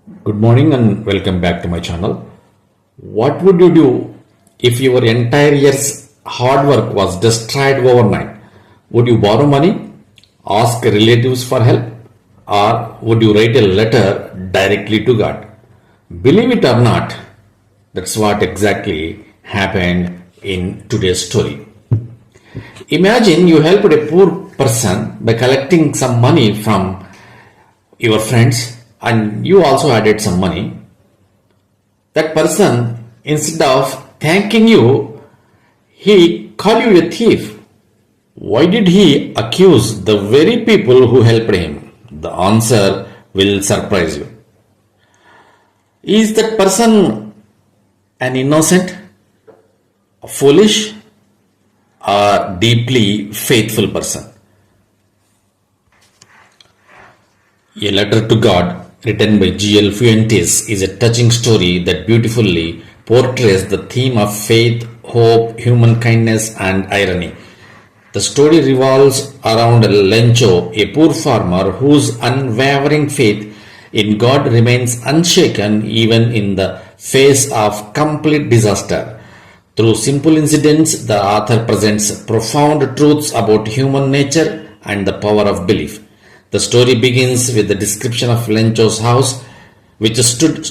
Good morning and welcome back to my channel. What would you do if your entire year's hard work was destroyed overnight? Would you borrow money, ask relatives for help, or would you write a letter directly to God? Believe it or not, that's what exactly happened in today's story. Imagine you helped a poor person by collecting some money from your friends and you also added some money. That person, instead of thanking you, he called you a thief. Why did he accuse the very people who helped him? The answer will surprise you. Is that person an innocent, foolish, or deeply faithful person? A Letter to God, written by G.L. Fuentes, is a touching story that beautifully portrays the theme of faith, hope, human kindness, and irony. The story revolves around Lencho, a poor farmer whose unwavering faith in God remains unshaken even in the face of complete disaster. Through simple incidents, the author presents profound truths about human nature and the power of belief. The story begins with the description of Lencho's house, which stood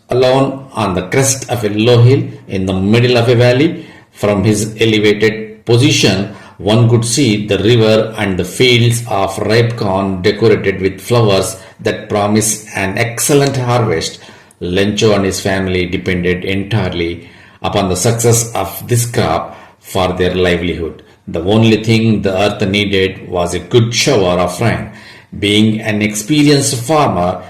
alone on the crest of a low hill in the middle of a valley. From his elevated position, one could see the river and the fields of ripe corn decorated with flowers that promise an excellent harvest. Lencho and his family depended entirely upon the success of this crop for their livelihood. The only thing the earth needed was a good shower of rain. Being an experienced farmer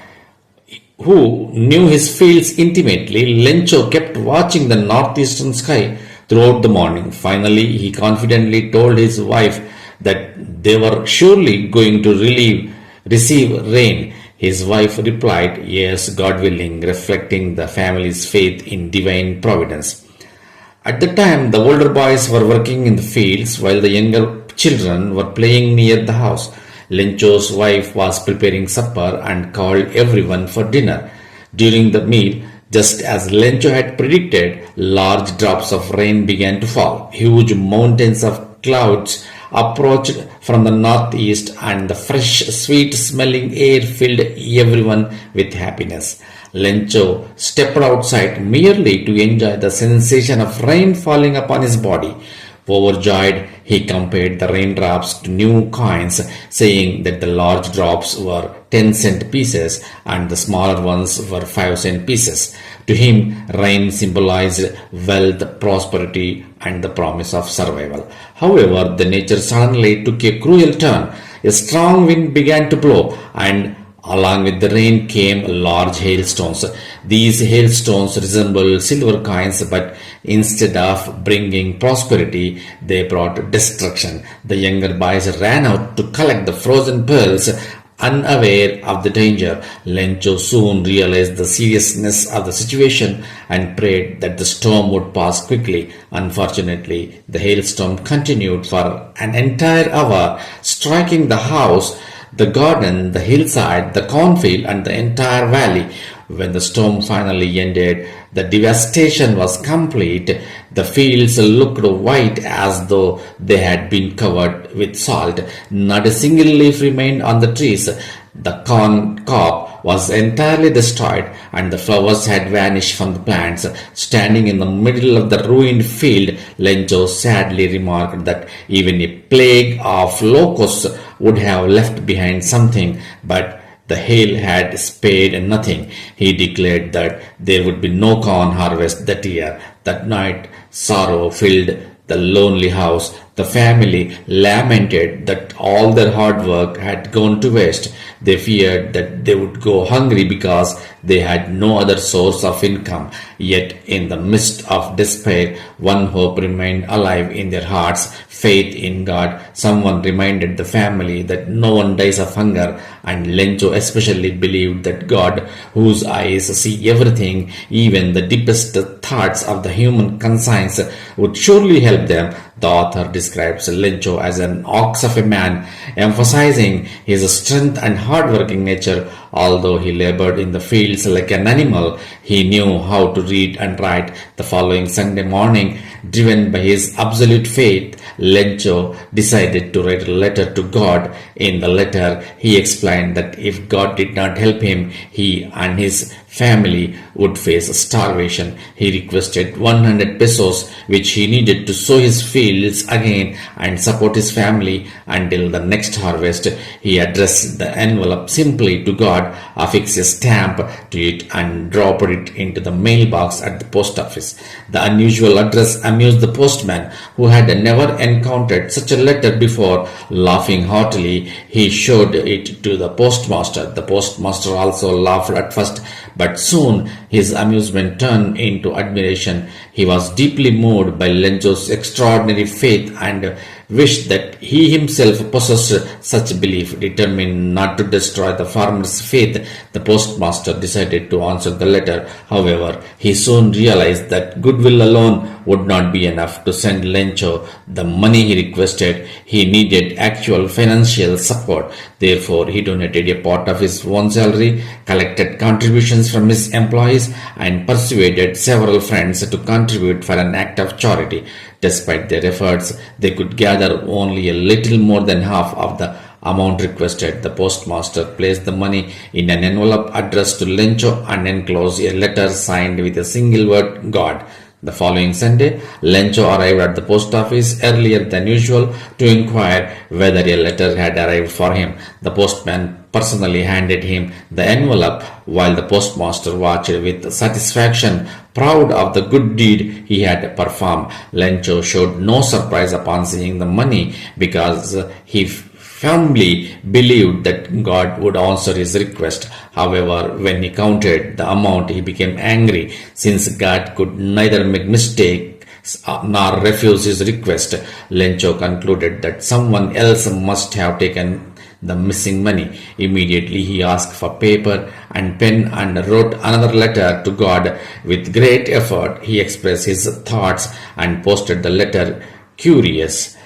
who knew his fields intimately, Lencho kept watching the northeastern sky throughout the morning. Finally, he confidently told his wife that they were surely going to receive rain. His wife replied, "Yes, God willing," reflecting the family's faith in divine providence. At the time, the older boys were working in the fields while the younger children were playing near the house. Lencho's wife was preparing supper and called everyone for dinner. During the meal, just as Lencho had predicted, large drops of rain began to fall. Huge mountains of clouds approached from the northeast, and the fresh, sweet smelling air filled everyone with happiness. Lencho stepped outside merely to enjoy the sensation of rain falling upon his body. Overjoyed, he compared the raindrops to new coins, saying that the large drops were 10-cent pieces and the smaller ones were 5-cent pieces. To him, rain symbolized wealth, prosperity, and the promise of survival. However, the nature suddenly took a cruel turn. A strong wind began to blow, and along with the rain came large hailstones. These hailstones resembled silver coins, but instead of bringing prosperity, they brought destruction. The younger boys ran out to collect the frozen pearls. Unaware of the danger, Lencho soon realized the seriousness of the situation and prayed that the storm would pass quickly. Unfortunately, the hailstorm continued for an entire hour, striking the house, the garden, the hillside, the cornfield, and the entire valley. When the storm finally ended, the devastation was complete. The fields looked white as though they had been covered with salt. Not a single leaf remained on the trees. The corn cob was entirely destroyed, and the flowers had vanished from the plants. Standing in the middle of the ruined field, Lencho sadly remarked that even a plague of locusts would have left behind something, but the hail had spared nothing. He declared that there would be no corn harvest that year. That night, sorrow filled the lonely house. The family lamented that all their hard work had gone to waste. They feared that they would go hungry because they had no other source of income. Yet, in the midst of despair, one hope remained alive in their hearts: faith in God. Someone reminded the family that no one dies of hunger, and Lencho especially believed that God, whose eyes see everything, even the deepest thoughts of the human conscience, would surely help them. The author describes Lencho as an ox of a man, emphasizing his strength and hard-working nature. Although he labored in the fields like an animal, he knew how to read and write. The following Sunday morning, driven by his absolute faith, Lencho decided to write a letter to God. In the letter, he explained that if God did not help him, he and his family would face starvation. He requested 100 pesos, which he needed to sow his fields again and support his family until the next harvest. He addressed the envelope simply to God, affixed a stamp to it, and dropped it into the mailbox at the post office. The unusual address amused the postman, who had never encountered such a letter before. Laughing heartily, he showed it to the postmaster. The postmaster also laughed at first, but soon his amusement turned into admiration. He was deeply moved by Lencho's extraordinary faith and wished that he himself possessed such belief. Determined not to destroy the farmer's faith, the postmaster decided to answer the letter. However, he soon realized that goodwill alone would not be enough to send Lencho the money he requested. He needed actual financial support. Therefore, he donated a part of his own salary, collected contributions from his employees, and persuaded several friends to contribute for an act of charity. Despite their efforts, they could gather only a little more than half of the amount requested. The postmaster placed the money in an envelope addressed to Lencho and enclosed a letter signed with a single word, God. The following Sunday, Lencho arrived at the post office earlier than usual to inquire whether a letter had arrived for him. The postman personally handed him the envelope while the postmaster watched with satisfaction, proud of the good deed he had performed. Lencho showed no surprise upon seeing the money because he firmly believed that God would answer his request. However, when he counted the amount, he became angry, since God could neither make mistakes nor refuse his request. Lencho concluded that someone else must have taken the missing money. Immediately he asked for paper and pen and wrote another letter to God. With great effort, he expressed his thoughts and posted the letter. Curious,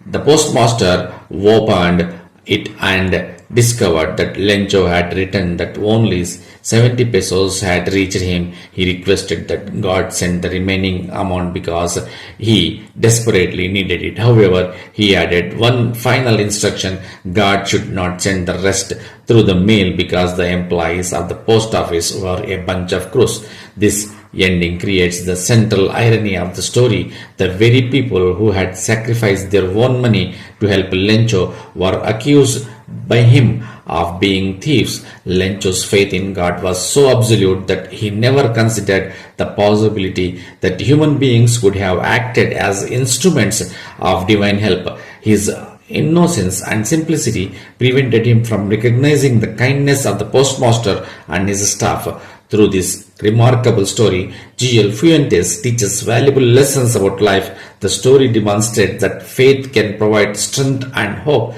the postmaster opened it and discovered that Lencho had written that only 70 pesos had reached him. He requested that God send the remaining amount because he desperately needed it. However, he added one final instruction: God should not send the rest through the mail because the employees of the post office were a bunch of crows. This ending creates the central irony of the story. The very people who had sacrificed their own money to help Lencho were accused by him of being thieves. Lencho's faith in God was so absolute that he never considered the possibility that human beings could have acted as instruments of divine help. His innocence and simplicity prevented him from recognizing the kindness of the postmaster and his staff. Through this remarkable story, G.L. Fuentes teaches valuable lessons about life. The story demonstrates that faith can provide strength and hope